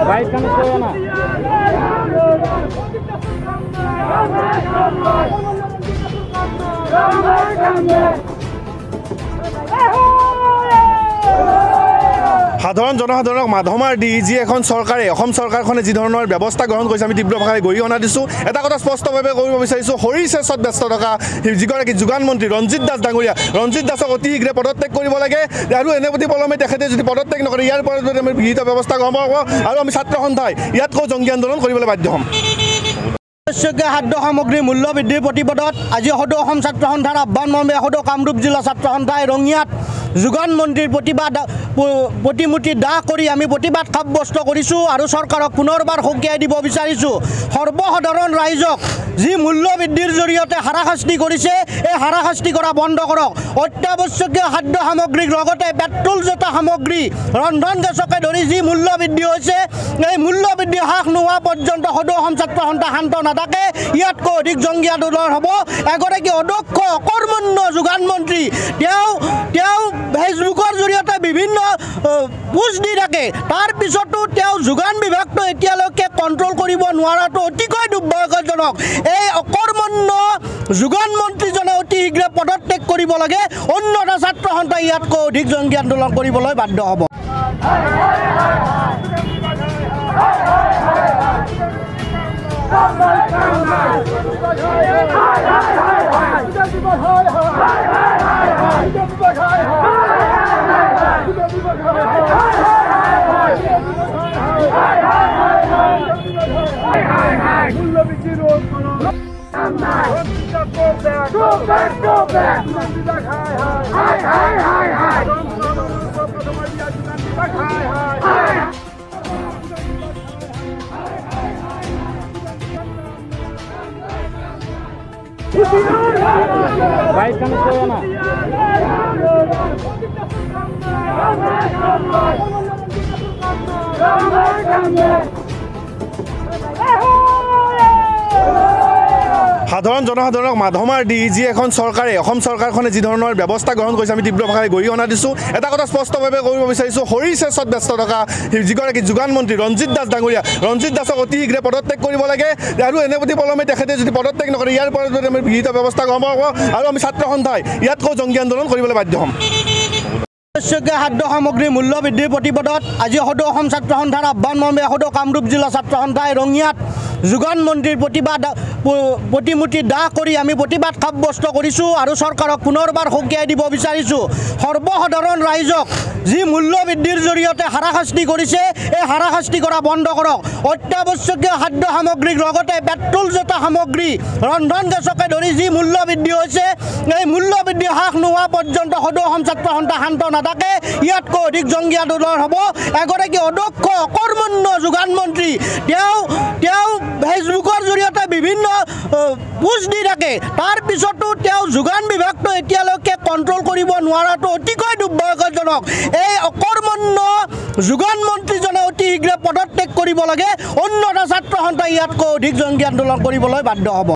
Baik kan itu ya nak. সাধারণ জনসাধারণক মাধমার দি যি এখন সরকারে সরকারখনে যি ধরনের ব্যবস্থা গ্রহণ করেছে আমি তীব্র ভাষায় গরিহণা দিছোঁ এটা কথা স্পষ্টভাবে কৰিব বিচাৰিছোঁ হৰিচেছত ব্যস্ত থকা যিগৰাকী যোগান মন্ত্ৰী ৰঞ্জিত দাস ডাঙৰীয়া ৰঞ্জিত দাসক অতি শীঘ্ৰে পদত্যাগ কৰিব লাগে আৰু এনে প্ৰতি পলমে তেখেতে যদি পদত্যাগ নকৰে ইয়াৰ পৰা আমি বিহিত ব্যৱস্থা গ্ৰহণ কৰিব আৰু আমি ছাত্ৰ সন্থাই ইয়াতকৈ জংগী আন্দোলন কৰিবলৈ বাধ্য হ'ম। খাদ্য সামগ্ৰী মূল্য বৃদ্ধিৰ প্ৰতিবাদত আজি সদৌ অসম ছাত্ৰ সন্থাৰ আহ্বান মৰ্মে সদৌ কামৰূপ জিলা ছাত্ৰ সন্থাই ৰঙিয়াত যোগান মন্ত্ৰীৰ প্ৰতিমূৰ্তি দাহ কৰি আমি প্ৰতিবাদ সাব্যস্ত কৰিছোঁ আৰু চৰকাৰক পুনৰবাৰ সকীয়াই দিব বিচাৰিছোঁ। সৰ্বসাধাৰণ ৰাইজক যি মূল্য বৃদ্ধিৰ জৰিয়তে হাৰাশাস্তি কৰিছে এই হাৰাশাস্তি কৰা বন্ধ কৰক। অত্যাৱশ্যকীয় খাদ্য সামগ্ৰীৰ লগতে পেট্ৰলজাত সামগ্ৰী ৰন্ধন গেছকে ধৰি যি মূল্য বৃদ্ধি হৈছে এই মূল্য বৃদ্ধি হ্ৰাস নোহোৱা পৰ্যন্ত সদৌ অসম ছাত্ৰ সন্থা শান্ত নাথাকে। ইয়াতকৈ অধিক জংগী আন্দোলন হ'ব। এগৰাকী অদক্ষ অকৰ্মণ্য যোগান মন্ত্ৰী তেওঁ ফেচবুকৰ জৰিয়তে বিভিন্ন পোষ্ট দি থাকে, তাৰ পিছতো তেওঁ যোগান বিভাগটো এতিয়ালৈকে কণ্ট্ৰল কৰিব নোৱাৰাটো অতিকৈ দুৰ্ভাগ্যজনক। এই অকৰ্মণ্য যোগান মন্ত্ৰীজনে অতি শীঘ্ৰে পদত্যাগ কৰিব লাগে, অন্যথা ছাত্ৰ সন্থাই ইয়াতকৈ অধিক জংগী আন্দোলন কৰিবলৈ বাধ্য হ'ব। Baik kan itu ya nak. সাধারণ জনসাধারণক মাধমার দি যি এখন সরকারে সরকারখনে যি ধরনের ব্যবস্থা গ্রহণ করেছে আমি তীব্র ভাষায় গরিহণা দিছোঁ এটা কথা স্পষ্টভাবে কৰিব বিচাৰিছোঁ হৰিচেছত ব্যস্ত থকা যিগৰাকী যোগান মন্ত্ৰী ৰঞ্জিত দাস ডাঙৰীয়া ৰঞ্জিত দাসক অতি শীঘ্ৰে পদত্যাগ কৰিব লাগে আৰু এনে প্ৰতি পলমে তেখেতে যদি পদত্যাগ নকৰে ইয়াৰ পৰা আমি বিহিত ব্যৱস্থা গ্ৰহণ কৰিব আৰু আমি ছাত্ৰ সন্থাই ইয়াতকৈ জংগী আন্দোলন কৰিবলৈ বাধ্য হ'ম। খাদ্য সামগ্ৰী মূল্য বৃদ্ধিৰ প্ৰতিবাদত আজি সদৌ অসম ছাত্ৰ সন্থাৰ আহ্বান মৰ্মে সদৌ কামৰূপ জিলা ছাত্ৰ সন্থাই ৰঙিয়াত যোগান মন্ত্ৰীৰ প্ৰতিমূৰ্তি দাহ কৰি আমি প্ৰতিবাদ সাব্যস্ত কৰিছোঁ আৰু চৰকাৰক পুনৰবাৰ সকীয়াই দিব বিচাৰিছোঁ। সৰ্বসাধাৰণ ৰাইজক যি মূল্য বৃদ্ধিৰ জৰিয়তে হাৰাশাস্তি কৰিছে এই হাৰাশাস্তি কৰা বন্ধ কৰক। অত্যাৱশ্যকীয় খাদ্য সামগ্ৰীৰ লগতে পেট্ৰলজাত সামগ্ৰী ৰন্ধন গেছকে ধৰি যি মূল্য বৃদ্ধি হৈছে এই মূল্য বৃদ্ধি হ্ৰাস নোহোৱা পৰ্যন্ত সদৌ অসম ছাত্ৰ সন্থা শান্ত নাথাকে। ইয়াতকৈ অধিক জংগী আন্দোলন হ'ব। এগৰাকী অদক্ষ অকৰ্মণ্য যোগান মন্ত্ৰী তেওঁ ফেচবুকৰ জৰিয়তে বিভিন্ন পোষ্ট দি থাকে, তাৰ পিছতো তেওঁ যোগান বিভাগটো এতিয়ালৈকে কণ্ট্ৰল কৰিব নোৱাৰাটো অতিকৈ দুৰ্ভাগ্যজনক। এই অকৰ্মণ্য যোগান মন্ত্ৰীজনে অতি শীঘ্ৰে পদত্যাগ কৰিব লাগে, অন্যথা ছাত্ৰ সন্থাই ইয়াতকৈ অধিক জংগী আন্দোলন কৰিবলৈ বাধ্য হ'ব।